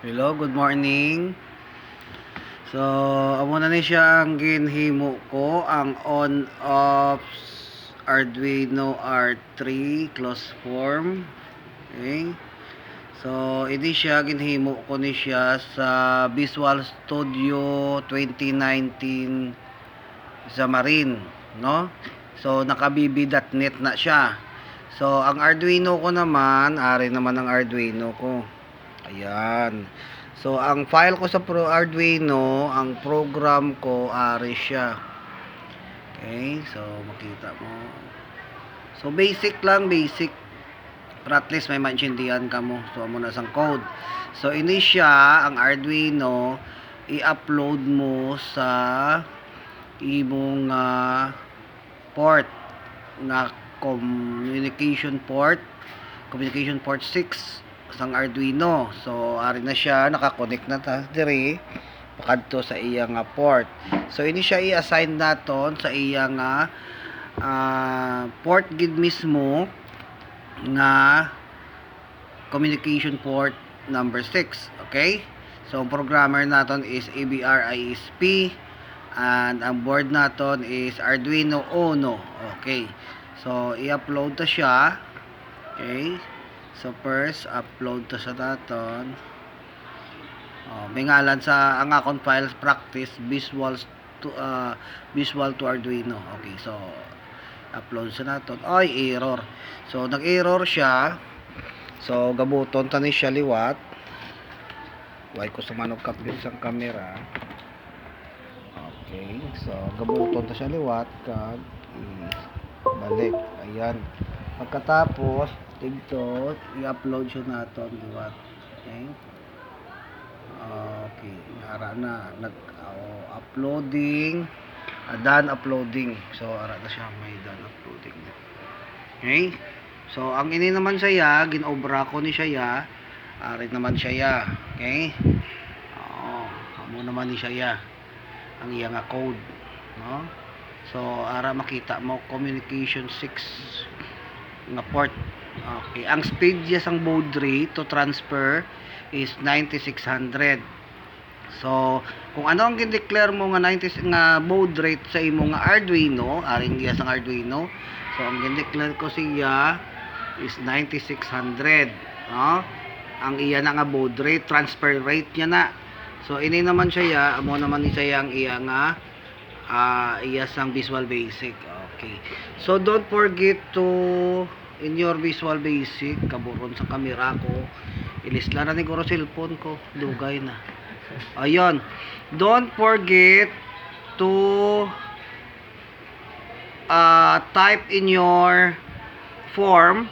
Hello, good morning. So, amo na ni siya ang ginhimo ko, ang on-off Arduino R3 close form. Okay. So, ini siya ginhimo ko ni siya sa Visual Studio 2019 Xamarin, no? So, naka-bb.net na siya. So, ang Arduino ko naman, ari naman ang Arduino ko. Ayan. So, ang file ko sa Arduino, ang program ko, ari siya. Okay, so makita mo. So, basic lang, basic. Pero at least may maintindihan ka mo. So, amo na sang code. So, ini siya, ang Arduino, i-upload mo sa imong port na communication port 6 sang Arduino. So ari na siya, naka-connect na ta diri pakadto sa iyang port. So ini siya i-assign naton sa iyang port gid mismo nga communication port number 6. Okay, so ang programmer naton is ABR-ISP and ang board naton is Arduino Uno. Okay, so i-upload ta siya. Okay, so first upload to sa naton. May ngalan sa ang akong files practice visual to Arduino. Okay, so upload sa naton. Ay, error. So nag-error siya. So gabuton ta ni siya liwat. Way ko sa manog kapit sa camera. Okay, so gabuton ta siya liwat kag balik. Ayan. Pagkatapos dito i-upload siya naton liwat. Okay. Okay, ara na uploading, done uploading. So ara na siya, may done uploading. Okay? So ang ini naman siya, ginobra ko ni siya, ari naman siya. Okay? Amo naman ni siya ang iyang code, no? So ara makita mo communication 6 nga port. Okay, ang speed niya sang baud rate to transfer is 9600. So, kung ano ang gi-declare mo nga 90 nga baud rate sa imo nga Arduino, aring giya sang Arduino. So, ang gi-declare ko siya is 9600, no? Ang iya na nga baud rate, transfer rate niya na. So, ini naman siya, amo naman ni siya ang iya nga iya sang Visual Basic. Okay. So, don't forget to in your Visual Basic, kaburon sa camera ko, ilisla na ni ko cellphone ko, dugay na. Ayun, don't forget to type in your form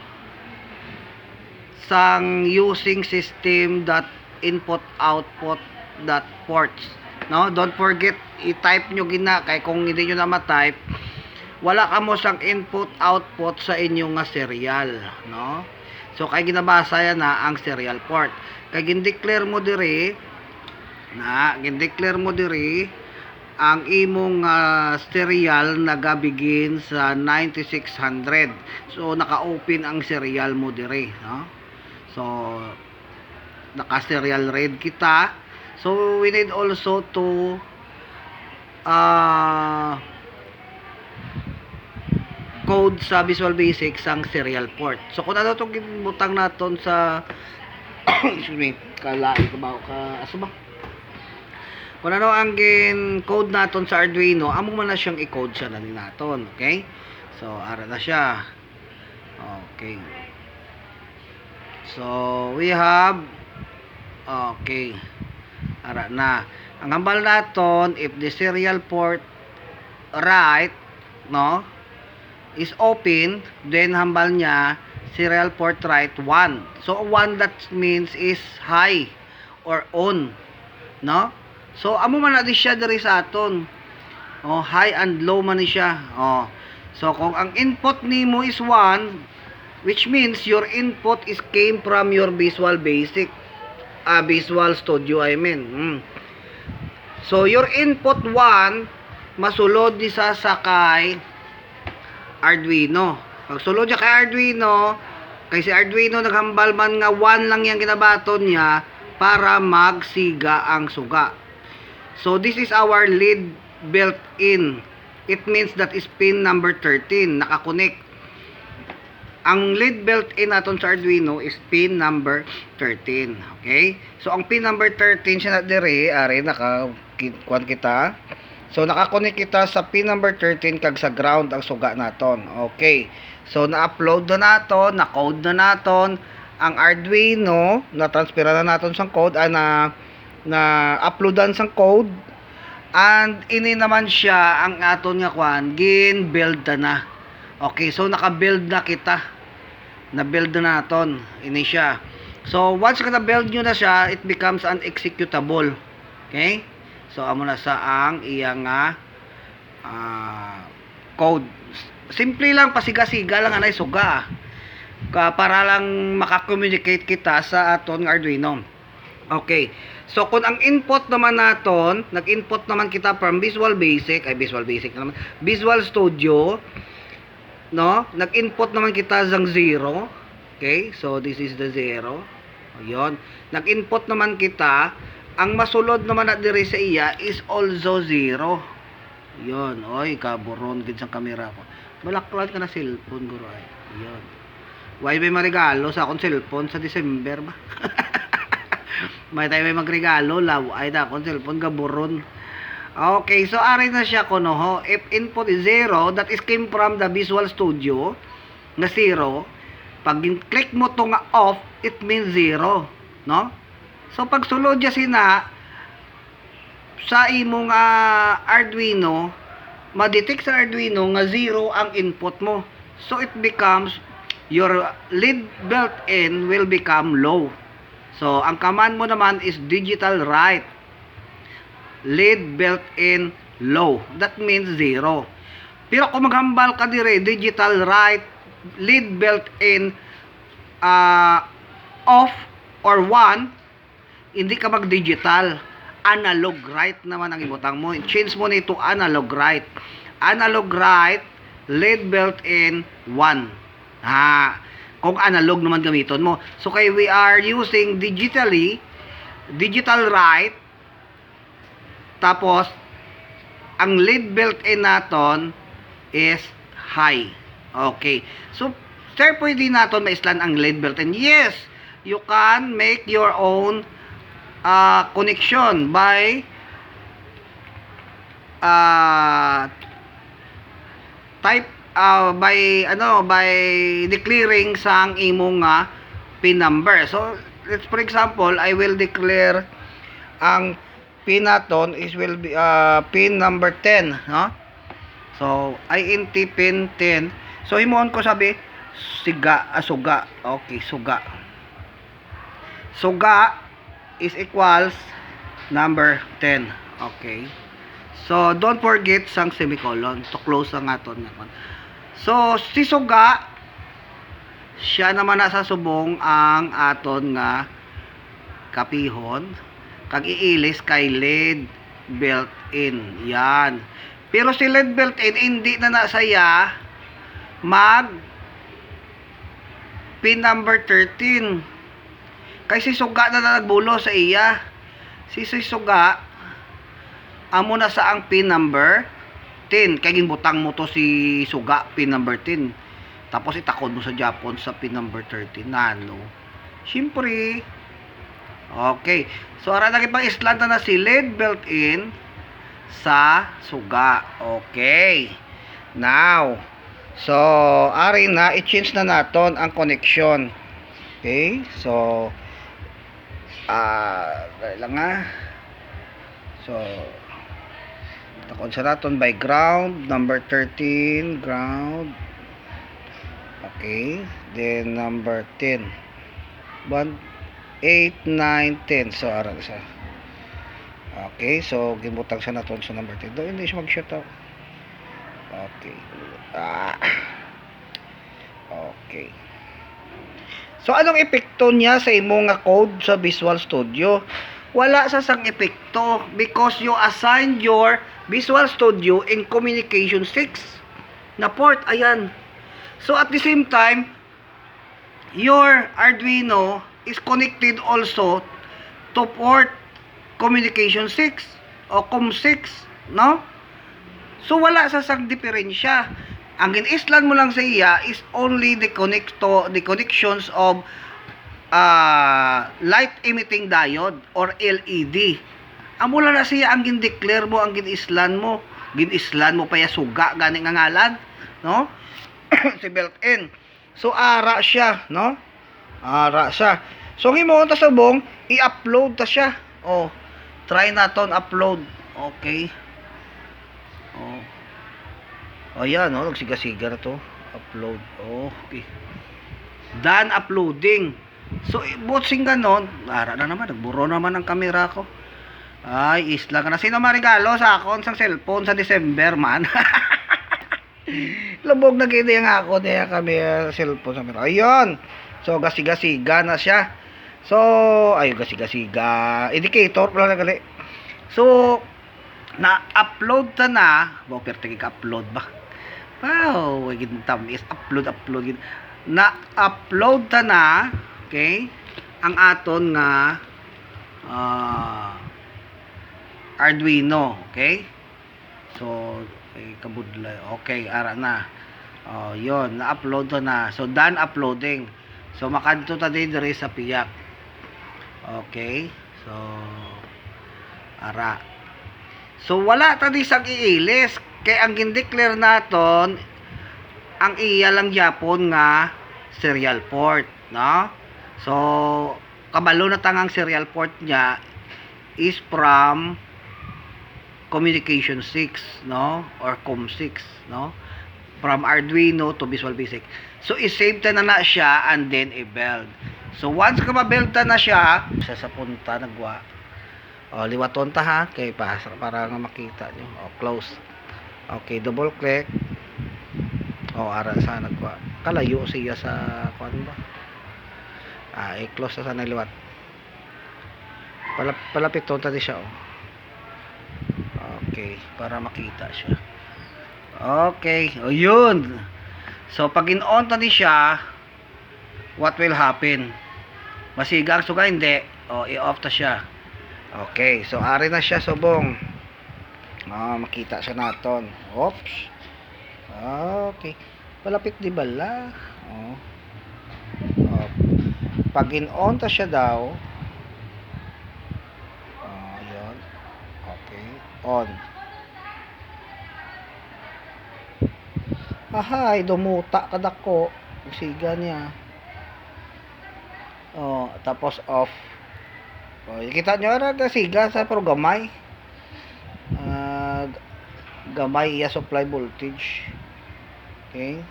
sang using system.input-output.ports, no? Don't forget i-type nyo gina, kay kung hindi nyo na ma-type, wala ka mo sang input output sa inyong nga serial, no? So kay ginabasa yan na ang serial port. Kay gindeclare mo diri ang imong serial nagabigin sa 9600. So naka-open ang serial mo diri, no? So naka-serial read kita. So we need also to code sa Visual Basic sang serial port. So kung ano itong gibutang naton sa excuse me, kalai ka ba ka aso ba? Kung ano ang code naton sa Arduino, amo man na siyang i-code siya na naton, okay? So ara na siya. Okay. So we have okay. Ara na. Ang hambal naton, if the serial port right, no, is open, then hambal niya serial port right 1. So 1 that means is high or on, no? So amo man na di siya diri sa aton. High and low man ni siya. So kung ang input nimo is 1, which means your input is came from your Visual Basic, Visual Studio I mean. So your input 1 masulod di sa sakay Arduino. Pag sulod niya kay Arduino, kay si Arduino naghambal man nga 1 lang yang ginabaton niya, para magsiga ang suga. So this is our lead built-in. It means that is pin number 13, nakakonek. Ang lead built-in naton sa Arduino is pin number 13. Okay? So ang pin number 13 siya na dire, are naka-kuan kita. So nakakonek kita sa pin number 13 kag sa ground ang suga naton. Okay. So na-upload na naton, na-code na naton ang Arduino, na-transfera na naton sang code na-uploadan sang code. And ini naman siya ang aton nga kwan gin-build na. Okay, so naka-build na kita. Na-build na naton. Ini siya. So once na-build nyo na siya, it becomes an executable. Okay? So amo na sa ang iyang code. Simple lang, pasiga-siga lang anay suga. Para lang maka-communicate kita sa aton Arduino. Okay. So kung ang input naman naton, nag-input naman kita from Visual Basic naman, Visual Studio, no? Nag-input naman kita sang 0. Okay? So this is the 0. Ayun. Nag-input naman kita, ang masulod naman na diri sa iya is also 0. Ayun. Oy, kaburon gid sang kamera ko. Balaklan ka na cellphone guro ay. Ayun. Why may maregalo sa akong cellphone sa December ba? May tayo may magregalo, law ay da akong cellphone gaburon. Okay, so ari na siya kuno ho. If input is 0, that is came from the Visual Studio na 0. Pag click mo to nga off, it means 0, no? So pag sulod ya sina sa imong Arduino, ma-detect sa Arduino nga 0 ang input mo. So it becomes your lead built-in will become low. So ang command mo naman is digital write. Lead built-in low. That means 0. Pero kung maghambal ka dire, digital write, lead built-in off or 1, hindi ka mag-digital. Analog write naman ang ibutang mo. Change mo nito analog write. Analog write, lead built-in 1. Kung analog naman gamiton mo. So kay we are using digital write, tapos ang lead built-in naton is high. Okay. So sir, pwede naton maislan ang lead built-in. Yes, you can make your own connection by by declaring sang imong pin number. So let's for example, I will declare ang pin naton is will be pin number 10, no? So int pin 10. So himoon ko sabi suga. Okay, suga. Suga is equals number 10. Okay. So don't forget sang semicolon to close ang aton nga. So si suga siya naman nasa subong ang aton nga kapihon kag iilis kay lead built-in. Yan. Pero si lead built-in hindi na nasaya mag pin number 13. Kay si suga na nagbulo sa iya. Si suga amo na sa ang pin number 10. Kay ginbutang mo to si suga pin number 10. Tapos itakod mo sa Japon sa pin number 13. Nano. Siyempre. Okay. So ara na pang islanta na si lead built-in sa suga. Okay. Now, so ari na i-change na naton ang connection. Okay? So lang So takon sa naton by ground number 13, ground. Okay, then number 10, 1 8 9 10. So ara sa okay, so gibutang sa naton sa number 10. Do hindi siya mag-shut out. Okay. Okay. So anong epekto niya sa imong nga code sa Visual Studio? Wala sa sang epekto because you assigned your Visual Studio in communication 6 na port. Ayan. So at the same time, your Arduino is connected also to to port communication 6 o COM6, no? So wala sa sang diferensya. Ang ginislan mo lang sa iya is only the connections of light emitting diode or LED. Amo lang na siya ang gindeclare mo, ang ginislan mo pa ya suga gani nga ngalan, no? Si built-in. So ara siya, no? Ara siya. So himo ta subong i-upload ta siya. Oh, try naton upload. Okay. Oh. Ayan, oh, nagsiga-siga na to. Upload. Okay. Done uploading. So, botsing ganon, ara na naman, nagburo naman ang kamera ko. Ay, isla ka na. Sino marigalo sa akon sang cellphone sa December, man? Lubog na gini nga ako niya kami cellphone sa kamera. Ayun. So, gasiga-siga na siya. So, ayun, gasiga-siga. Indicator, pala na gali. So, na-upload ta na. Wow, pertigi ka-upload ba? Wow, wagid mo tamis. Upload. Na-upload ta na. Okay? Ang aton nga Arduino. Okay? So, kabudlay. Okay, ara na. Yon, na-upload ta na. So, done uploading. So, makadto ta din diri sa piyak. Okay? So, ara. So, wala ta di sa iilis. Kay ang gindeclare naton, ang iya lang Japon nga serial port, no? So, kabalo na tangang serial port niya is from communication 6, no? Or COM6, no? From Arduino to Visual Basic. So, i-save ta na siya and then i-build. So, once ka ma-build ta na siya, sa punta nagwa. Liwaton ta ha, kay para nga makita nyo. Close. Okay, double click. Ara sa nagwa. Kalayo siya sa kuan ba? I-close sa liwat. Palapit to ta di siya. Okay, para makita siya. Okay, yun. So pag in-on ta di siya, what will happen? Masigang suga hindi. I-off ta siya. Okay, so ari na siya subong. Makita siya naton. Oops. Okay. Palapit di bala. Pag in-on ta siya daw. Yun. Okay. On. Ahay, dumuta kadako. Siga niya. Tapos off. Kita nyo na siga sa pero gamay. Gamay iya supply voltage. Okay.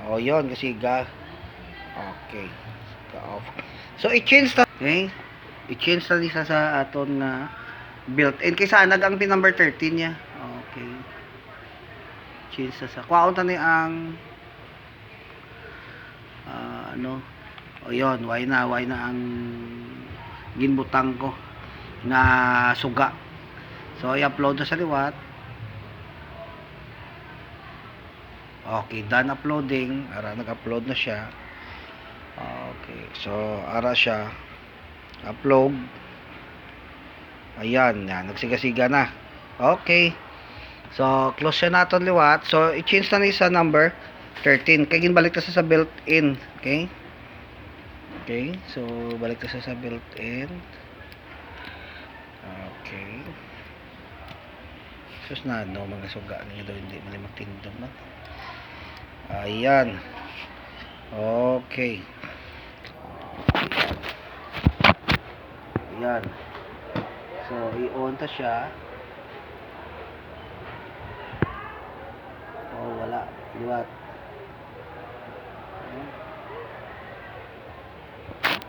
Yun kasiga. Okay. Off. So i-change ta. Okay. I-change ta isa sa aton na built-in kaysa nagang pin number 13 niya. Okay. Change ta sa kwaon ta ni ang yun, why na ang ginbutang ko na suga. So i-upload na sa liwat. Okay, done uploading. Ara nag-upload na siya. Okay, so ara siya upload. Ayan, nagsiga-siga na. Okay. So close siya naton liwat. So i-change na ni sa number 13. Kaya ginbalik ta sa built-in. Okay? Okay, so balik ta sa built-in. Okay. Sus na mga suga niya daw hindi mali magtindog na. Ayan. Okay. Ayan. So, i-on ta siya. Wala. Liwat.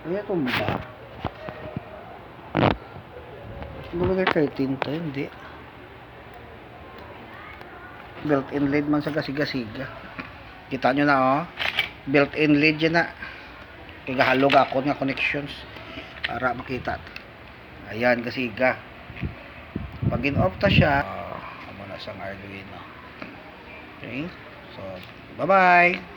Kaya tumba. Number 13 to, hindi. Built-in lead man sa gasiga-siga. Kita nyo na built-in lead yan na. Kaya halog ako nga connections para makita. Ayan gasiga. Pag in-off ta siya, muna sa Arduino. Okay. So, bye-bye.